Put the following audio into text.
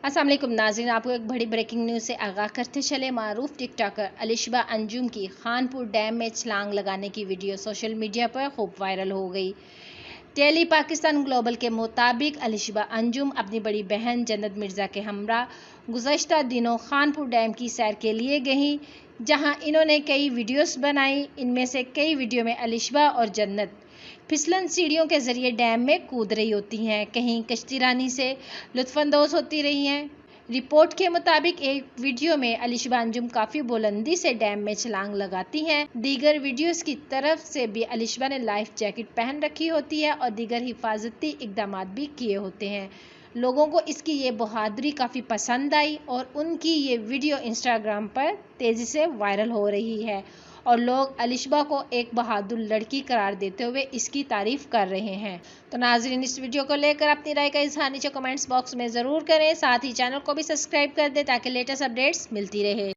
अस्सलाम वालेकुम नाज़रीन, आपको एक बड़ी ब्रेकिंग न्यूज़ से आगाह करते चले। मारूफ टिकटॉकर अलिशबा अंजुम की खानपुर डैम में छलांग लगाने की वीडियो सोशल मीडिया पर खूब वायरल हो गई। टेली पाकिस्तान ग्लोबल के मुताबिक अलिशबा अंजुम अपनी बड़ी बहन जन्नत मिर्ज़ा के हमरा गुज़श्ता दिनों खानपुर डैम की सैर के लिए गईं, जहां इन्होंने कई वीडियोस बनाई। इनमें से कई वीडियो में अलिशबा और जन्नत फिसलन सीढ़ियों के जरिए डैम में कूद रही होती हैं, कहीं कश्तीरानी से लुत्फानंदोज होती रही हैं। रिपोर्ट के मुताबिक एक वीडियो में अलिशबा अंजुम काफ़ी बुलंदी से डैम में छलांग लगाती हैं। दीगर वीडियोस की तरफ से भी अलिशबा ने लाइफ जैकेट पहन रखी होती है और दीगर हिफाजती इकदाम भी किए होते हैं। लोगों को इसकी ये बहादुरी काफ़ी पसंद आई और उनकी ये वीडियो इंस्टाग्राम पर तेज़ी से वायरल हो रही है और लोग अलिशबा को एक बहादुर लड़की करार देते हुए इसकी तारीफ कर रहे हैं। तो नाज़रीन, इस वीडियो को लेकर अपनी राय का इजहार नीचे कमेंट्स बॉक्स में ज़रूर करें। साथ ही चैनल को भी सब्सक्राइब कर दें ताकि लेटेस्ट अपडेट्स मिलती रहे।